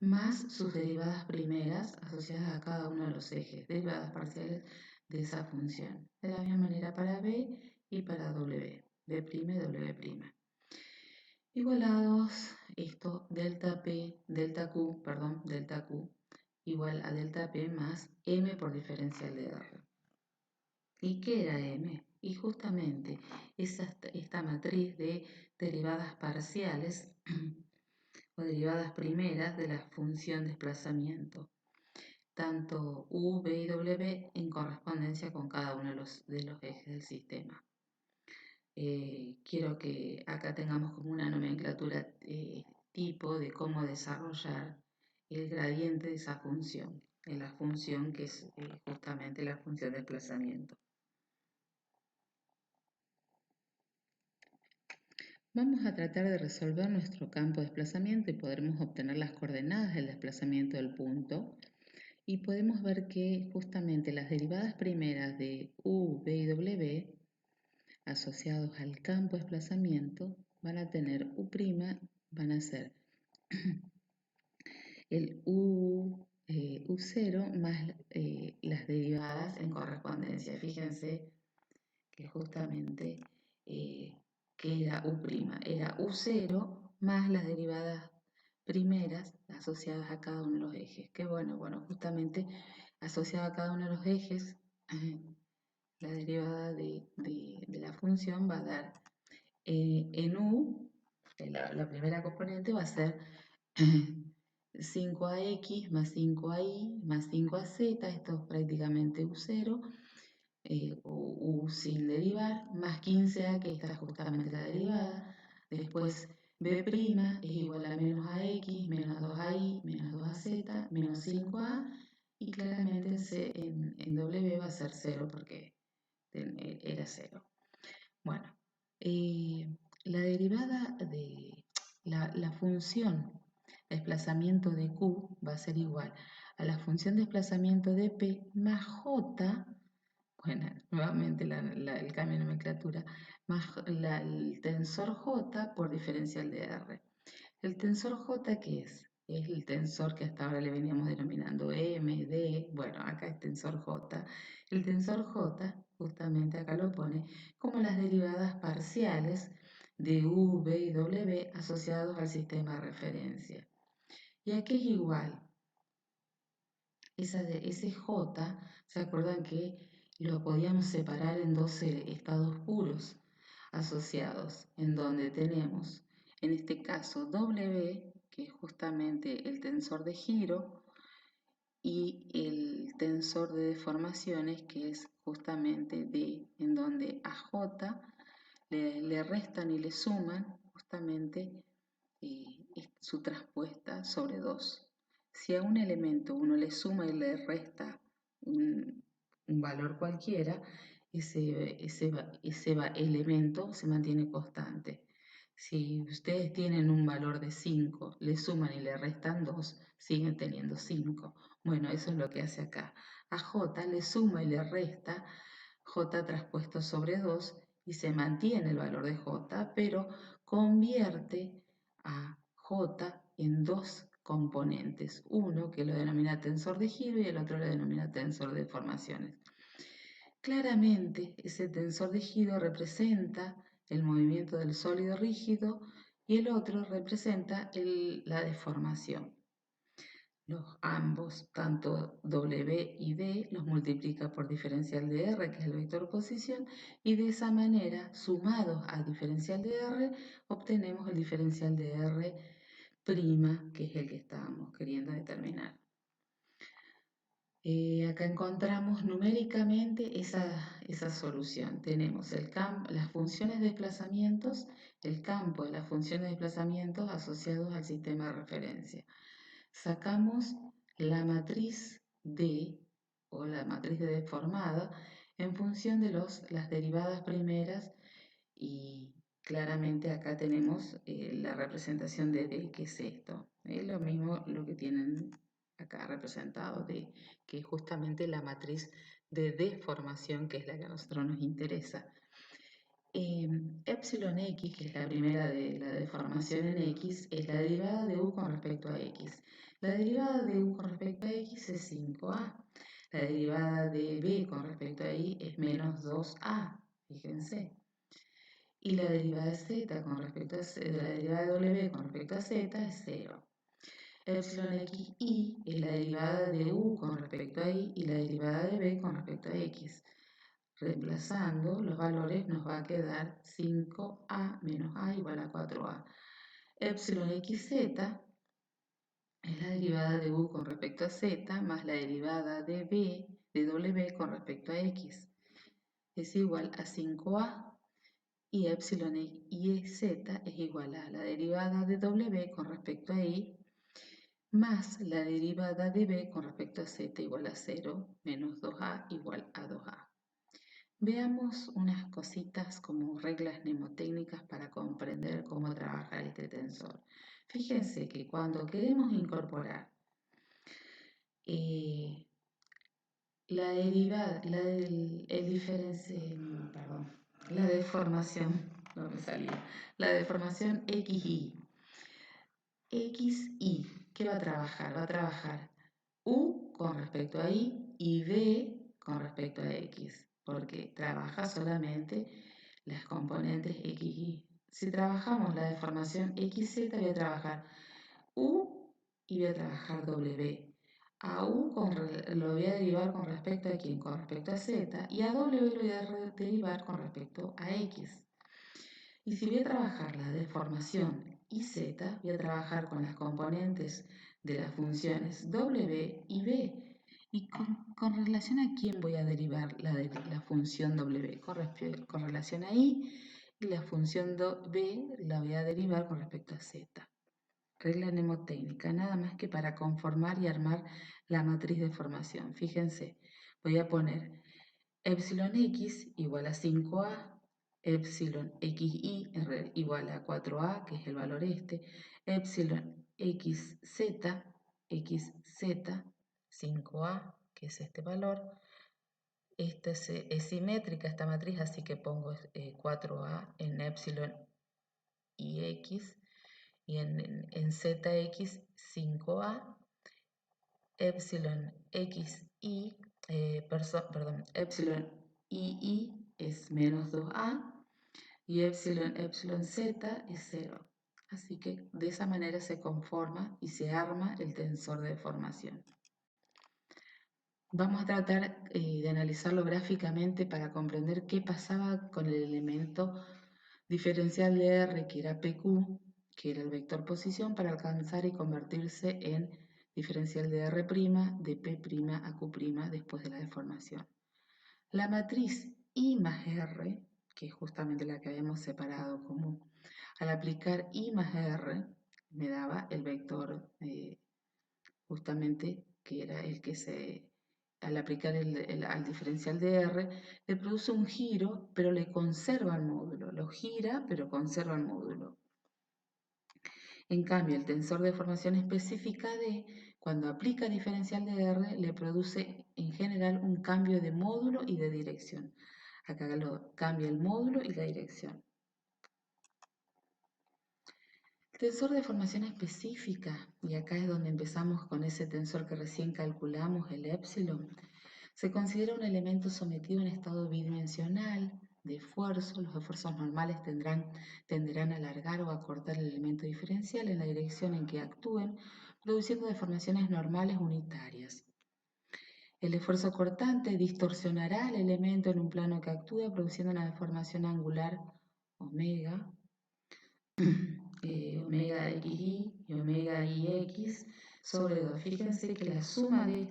más sus derivadas primeras asociadas a cada uno de los ejes, derivadas parciales de esa función. De la misma manera para B y para W, B' y W'. Igualados, esto, delta Q igual a delta P más M por diferencial de R. ¿Y qué era M? Y justamente esta matriz de derivadas parciales o derivadas primeras de la función desplazamiento, tanto U, B y W en correspondencia con cada uno de los ejes del sistema. Quiero que acá tengamos como una nomenclatura tipo de cómo desarrollar el gradiente de esa función, en la función que es justamente la función de desplazamiento. Vamos a tratar de resolver nuestro campo de desplazamiento y podremos obtener las coordenadas del desplazamiento del punto. Y podemos ver que justamente las derivadas primeras de U, B y W asociados al campo de desplazamiento van a tener U', van a ser el U0 más las derivadas en correspondencia. Fíjense que justamente que era U', era U0 más las derivadas primeras asociadas a cada uno de los ejes. Que bueno, justamente asociado a cada uno de los ejes, la derivada de la función va a dar en U, la primera componente va a ser 5ax más 5y más 5az, esto es prácticamente U0, o U sin derivar, más 15a, que esta es justamente la derivada. Después B' es igual a menos ax, menos 2ay, menos 2az, menos 5a, y claramente en W va a ser 0 porque era 0. Bueno, la derivada de la función desplazamiento de Q va a ser igual a la función desplazamiento de P más J, bueno, nuevamente el cambio de nomenclatura, más el tensor J por diferencial de R. ¿El tensor J qué es? Es el tensor que hasta ahora le veníamos denominando M, D, bueno, acá es tensor J. El tensor J, justamente acá lo pone, como las derivadas parciales de V y W asociados al sistema de referencia. Y aquí es igual. Ese J, ¿se acuerdan que lo podíamos separar en 12 estados puros asociados? En donde tenemos, en este caso, W, que es justamente el tensor de giro, y el tensor de deformaciones, que es justamente D, en donde a J le restan y le suman justamente su traspuesta sobre 2. Si a un elemento uno le suma y le resta un valor cualquiera, ese elemento se mantiene constante. Si ustedes tienen un valor de 5, le suman y le restan 2, siguen teniendo 5. Bueno, eso es lo que hace acá. A J le suma y le resta J traspuesto sobre 2 y se mantiene el valor de J, pero convierte a J en dos componentes, uno que lo denomina tensor de giro y el otro lo denomina tensor de deformaciones. Claramente, ese tensor de giro representa el movimiento del sólido rígido y el otro representa la deformación. Ambos, tanto W y D, los multiplica por diferencial de R, que es el vector posición, y de esa manera, sumados al diferencial de R, obtenemos el diferencial de R', que es el que estábamos queriendo determinar. Acá encontramos numéricamente esa solución. Tenemos las funciones de desplazamientos, el campo de las funciones de desplazamientos asociados al sistema de referencia. Sacamos la matriz D o la matriz de deformada en función de las derivadas primeras y claramente acá tenemos la representación de D, que es esto. Es lo mismo lo que tienen acá representado D, que es justamente la matriz de deformación, que es la que a nosotros nos interesa. Epsilon X, que es la primera de la deformación en X, es la derivada de U con respecto a X. La derivada de U con respecto a X es 5A. La derivada de B con respecto a Y es menos 2A, fíjense. Y la derivada de Z con respecto a la derivada de W con respecto a Z es 0. Epsilon X Y es la derivada de U con respecto a Y y la derivada de B con respecto a X. Reemplazando los valores nos va a quedar 5A menos A igual a 4A. Epsilon XZ es la derivada de U con respecto a Z más la derivada de B de W con respecto a X. Es igual a 5A y Epsilon YZ es igual a la derivada de W con respecto a Y más la derivada de B con respecto a Z igual a 0 menos 2A igual a 2A. Veamos unas cositas como reglas mnemotécnicas para comprender cómo trabaja este tensor. Fíjense que cuando queremos incorporar la derivada, la deformación, no me salía, la deformación XY. XY, ¿qué va a trabajar? Va a trabajar U con respecto a Y B con respecto a X, porque trabaja solamente las componentes XY. Si trabajamos la deformación XZ, voy a trabajar U y voy a trabajar W. A U lo voy a derivar con respecto a quién, con respecto a Z, y a W lo voy a derivar con respecto a X. Y si voy a trabajar la deformación y Z, voy a trabajar con las componentes de las funciones W y B. ¿Y con relación a quién voy a derivar la función W? Con relación a Y, y la función B la voy a derivar con respecto a Z. Regla mnemotécnica, nada más que para conformar y armar la matriz de formación. Fíjense, voy a poner epsilon x igual a 5a, epsilon xy igual a 4a, que es el valor este, epsilon xz, 5a, que es este valor. Esta es simétrica esta matriz, así que pongo 4a en epsilon y x, y en zx 5a, epsilon xy, epsilon ii es menos 2a, y epsilon z es 0. Así que de esa manera se conforma y se arma el tensor de deformación. Vamos a tratar de analizarlo gráficamente para comprender qué pasaba con el elemento diferencial de R, que era PQ, que era el vector posición, para alcanzar y convertirse en diferencial de R', de P' a Q' después de la deformación. La matriz I más R, que es justamente la que habíamos separado como al aplicar I más R, me daba el vector justamente que era el que al aplicar al diferencial de R, le produce un giro, pero le conserva el módulo. Lo gira, pero conserva el módulo. En cambio, el tensor de deformación específica D, cuando aplica diferencial de R, le produce en general un cambio de módulo y de dirección. Acá cambia el módulo y la dirección. Tensor de formación específica, y acá es donde empezamos con ese tensor que recién calculamos, el épsilon, se considera un elemento sometido en estado bidimensional de esfuerzo. Los esfuerzos normales tenderán a alargar o acortar el elemento diferencial en la dirección en que actúen, produciendo deformaciones normales unitarias. El esfuerzo cortante distorsionará el elemento en un plano que actúa, produciendo una deformación angular omega, omega xy y omega ix sobre 2. Fíjense que la suma de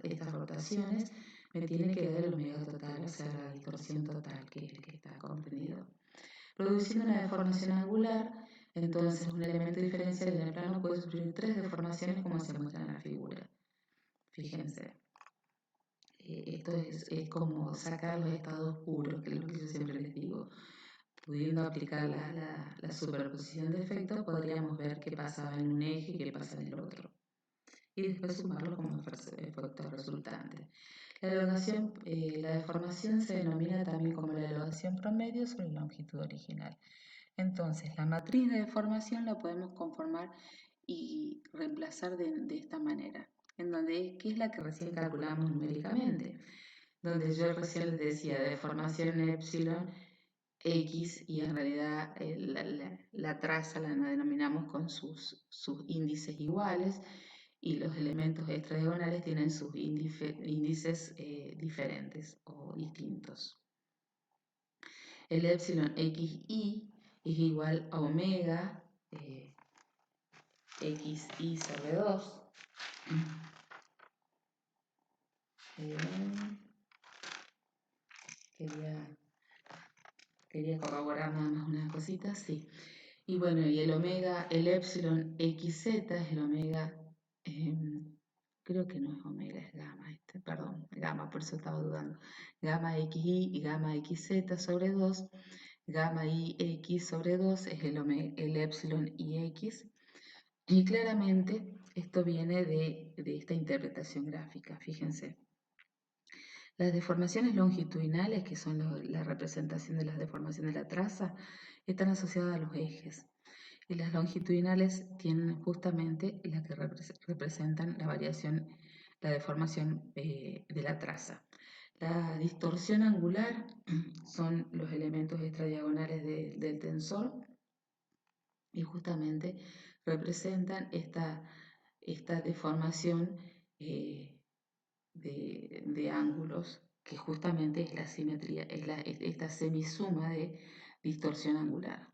estas rotaciones me tiene que dar el omega total, o sea, la distorsión total, que es el que está comprendido. Produciendo una deformación angular, entonces un elemento diferencial en el plano puede sufrir 3 deformaciones como se muestra en la figura. Fíjense. Esto es como sacar los estados puros, que es lo que yo siempre les digo. Pudiendo aplicar la superposición de efectos, podríamos ver qué pasaba en un eje y qué pasa en el otro. Y después sumarlo como efectos resultantes. La deformación se denomina también como la elongación promedio sobre la longitud original. Entonces, la matriz de deformación la podemos conformar y reemplazar de esta manera, en donde, que es la que recién calculamos numéricamente, donde yo recién les decía deformación epsilon X, y en realidad la traza la denominamos con sus índices iguales, y los elementos extradiagonales tienen sus índices diferentes o distintos. El epsilon xy es igual a omega xy sobre 2. Quería corroborar nada más unas cositas, sí. Y bueno, y el epsilon xz es el omega, creo que no es omega, es gamma, perdón, gamma, por eso estaba dudando. Gamma xy y gamma xz sobre 2, gamma ix sobre 2 es el epsilon ix. Y claramente esto viene de esta interpretación gráfica, fíjense. Las deformaciones longitudinales, que son la representación de las deformaciones de la traza, están asociadas a los ejes. Y las longitudinales tienen justamente las que representan la variación, la deformación de la traza. La distorsión angular son los elementos extradiagonales del tensor y justamente representan esta deformación de ángulos, que justamente es la simetría, es esta semisuma de distorsión angular.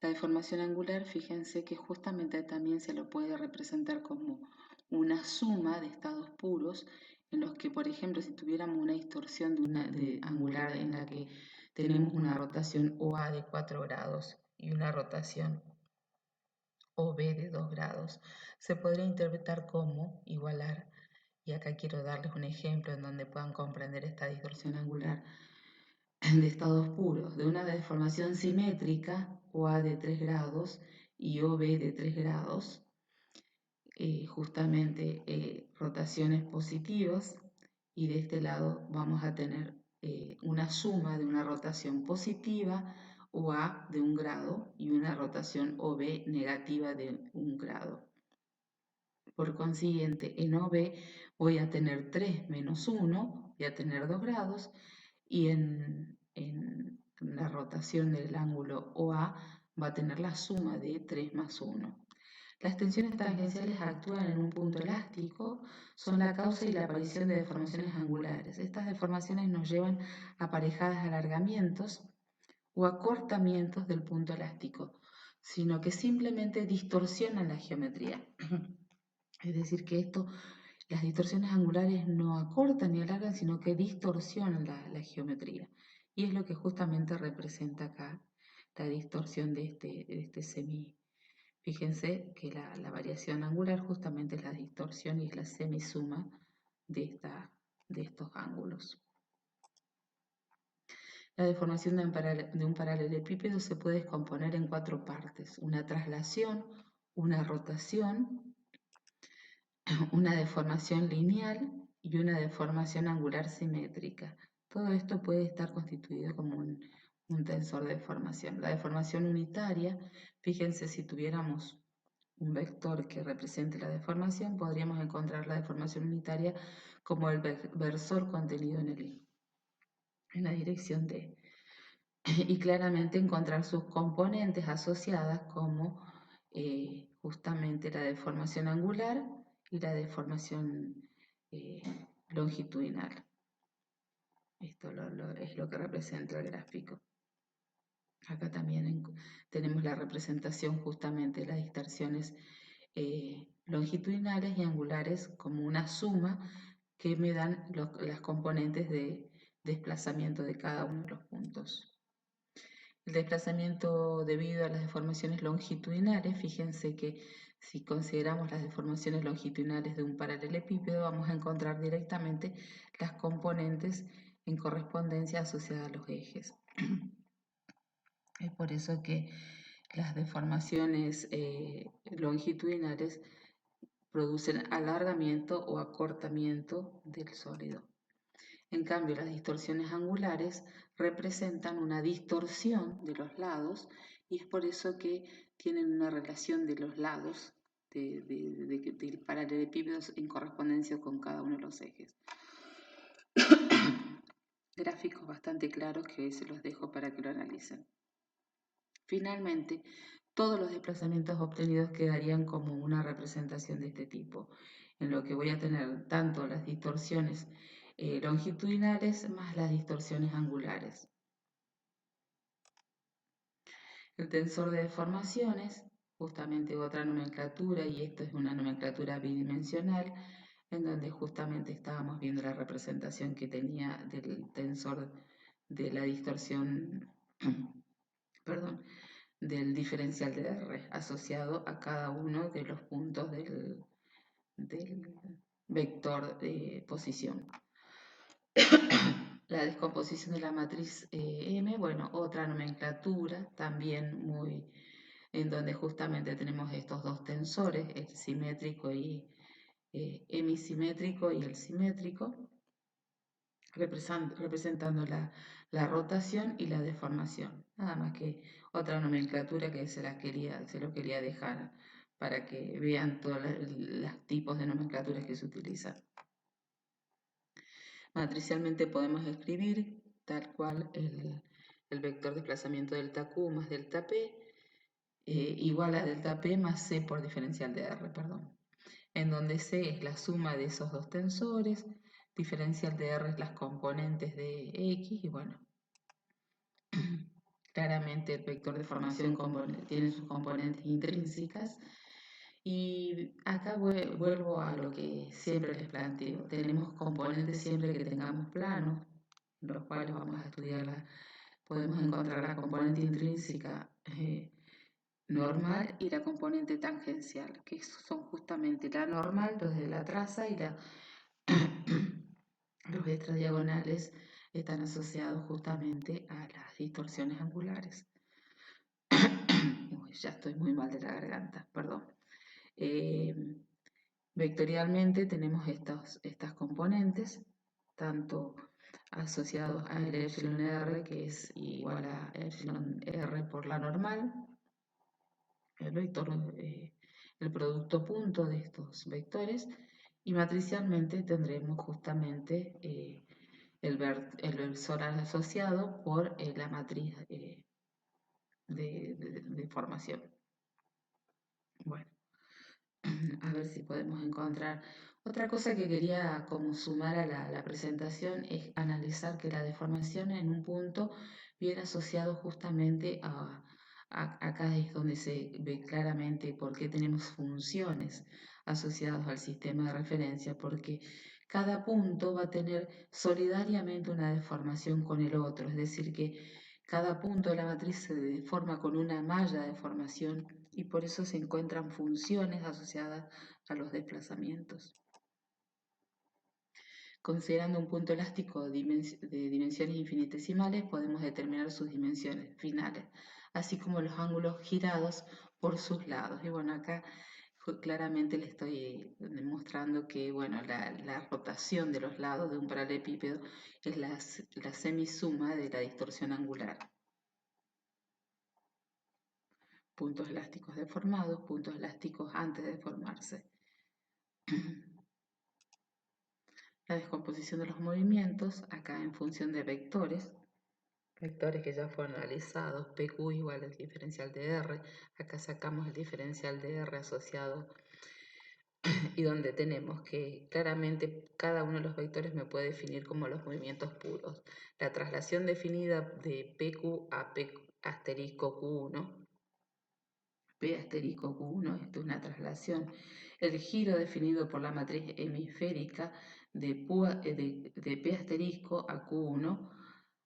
La deformación angular, fíjense que justamente también se lo puede representar como una suma de estados puros, en los que, por ejemplo, si tuviéramos una distorsión de angular en la que tenemos una rotación OA de 4 grados y una rotación OB de 2 grados se podría interpretar como igualar, y acá quiero darles un ejemplo en donde puedan comprender esta distorsión angular de estados puros, de una deformación simétrica, OA de 3 grados y OB de 3 grados, justamente rotaciones positivas, y de este lado vamos a tener una suma de una rotación positiva OA de 1 grado y una rotación OB negativa de 1 grado. Por consiguiente, en OB voy a tener 3 menos 1, voy a tener 2 grados, y en la rotación del ángulo OA va a tener la suma de 3 más 1. Las tensiones tangenciales actúan en un punto elástico, son la causa y la aparición de deformaciones angulares. Estas deformaciones nos llevan aparejadas a alargamientos o acortamientos del punto elástico, sino que simplemente distorsionan la geometría. Es decir, que las distorsiones angulares no acortan ni alargan, sino que distorsionan la geometría. Y es lo que justamente representa acá la distorsión de este semi. Fíjense que la variación angular justamente es la distorsión y es la semisuma de estos ángulos. La deformación de un paralelepípedo se puede descomponer en 4 partes: una traslación, una rotación, una deformación lineal y una deformación angular simétrica. Todo esto puede estar constituido como un tensor de deformación. La deformación unitaria, fíjense, si tuviéramos un vector que represente la deformación, podríamos encontrar la deformación unitaria como el versor contenido en la dirección D. Y claramente encontrar sus componentes asociadas como justamente la deformación angular y la deformación longitudinal. Esto es lo que representa el gráfico. Acá también tenemos la representación justamente de las distorsiones longitudinales y angulares como una suma que me dan las componentes de desplazamiento de cada uno de los puntos. El desplazamiento debido a las deformaciones longitudinales, fíjense que si consideramos las deformaciones longitudinales de un paralelepípedo, vamos a encontrar directamente las componentes en correspondencia asociadas a los ejes. Es por eso que las deformaciones longitudinales producen alargamiento o acortamiento del sólido. En cambio, las distorsiones angulares representan una distorsión de los lados, y es por eso que tienen una relación de los lados del paralelepípedo en correspondencia con cada uno de los ejes. Gráficos bastante claros que se los dejo para que lo analicen. Finalmente, todos los desplazamientos obtenidos quedarían como una representación de este tipo, en lo que voy a tener tanto las distorsiones longitudinales más las distorsiones angulares. El tensor de deformaciones, justamente otra nomenclatura, y esto es una nomenclatura bidimensional, en donde justamente estábamos viendo la representación que tenía del tensor de la distorsión, perdón, del diferencial de R asociado a cada uno de los puntos del vector de posición. La descomposición de la matriz M, bueno, otra nomenclatura también muy, en donde justamente tenemos estos dos tensores, el simétrico y hemisimétrico y el simétrico, representando la rotación y la deformación. Nada más que otra nomenclatura que se lo quería dejar para que vean todos los tipos de nomenclaturas que se utilizan. Matricialmente podemos escribir tal cual el vector desplazamiento delta Q más delta P igual a delta P más C por diferencial de R, perdón. En donde C es la suma de esos dos tensores, diferencial de R es las componentes de X, y bueno, claramente el vector de formación tiene sus componentes intrínsecas. Y acá vuelvo a lo que siempre les planteo. Tenemos componentes siempre que tengamos planos, los cuales vamos a estudiar. Podemos encontrar la componente intrínseca normal y la componente tangencial, que son justamente la normal, los de la traza y los extradiagonales están asociados justamente a las distorsiones angulares. Uy, ya estoy muy mal de la garganta, perdón. Vectorialmente tenemos estas componentes, tanto asociados a el epsilon r, que es igual a epsilon r por la normal, el vector, el producto punto de estos vectores, y matricialmente tendremos justamente el versor asociado por la matriz de formación. Bueno, a ver si podemos encontrar. Otra cosa que quería como sumar a la presentación es analizar que la deformación en un punto viene asociado justamente acá es donde se ve claramente por qué tenemos funciones asociadas al sistema de referencia, porque cada punto va a tener solidariamente una deformación con el otro, es decir que cada punto de la matriz se deforma con una malla de deformación y por eso se encuentran funciones asociadas a los desplazamientos. Considerando un punto elástico de dimensiones infinitesimales, podemos determinar sus dimensiones finales, así como los ángulos girados por sus lados. Y bueno, acá claramente le estoy demostrando que bueno, la rotación de los lados de un paralelepípedo es la semisuma de la distorsión angular. Puntos elásticos deformados, puntos elásticos antes de formarse. La descomposición de los movimientos, acá en función de vectores que ya fueron analizados, PQ igual al diferencial de R, acá sacamos el diferencial de R asociado y donde tenemos que claramente cada uno de los vectores me puede definir como los movimientos puros. La traslación definida de PQ a P asterisco Q1, P asterisco Q1, esto es una traslación. El giro definido por la matriz hemisférica de P asterisco a Q1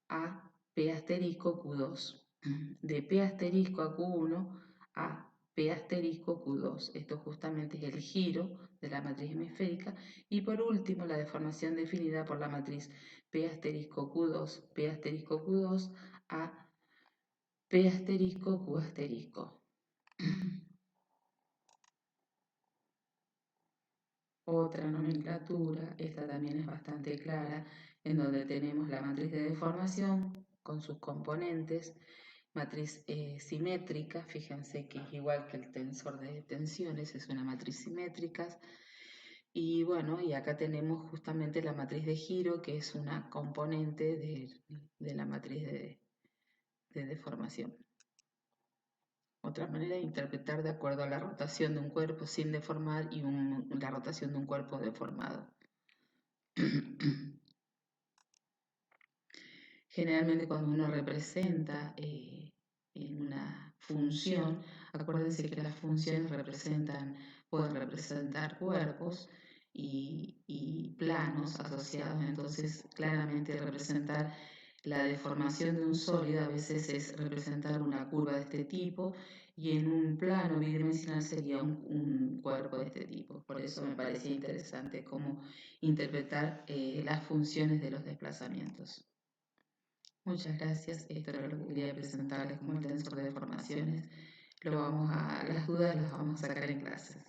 a P asterisco Q2. De P asterisco a Q1 a P asterisco Q2. Esto justamente es el giro de la matriz hemisférica. Y por último, la deformación definida por la matriz P asterisco Q2, P asterisco Q2 a P asterisco Q asterisco. Otra nomenclatura, esta también es bastante clara, en donde tenemos la matriz de deformación con sus componentes, matriz simétrica, fíjense que es igual que el tensor de tensiones, es una matriz simétrica, y bueno, y acá tenemos justamente la matriz de giro, que es una componente de la matriz de deformación. Otra manera de interpretar de acuerdo a la rotación de un cuerpo sin deformar y la rotación de un cuerpo deformado. Generalmente cuando uno representa en una función, acuérdense que las funciones pueden representar cuerpos y planos asociados, entonces claramente representar la deformación de un sólido a veces es representar una curva de este tipo y en un plano bidimensional sería un cuerpo de este tipo. Por eso me parecía interesante cómo interpretar las funciones de los desplazamientos. Muchas gracias. Esto era lo que quería presentarles como el tensor de deformaciones. Las dudas las vamos a sacar en clases.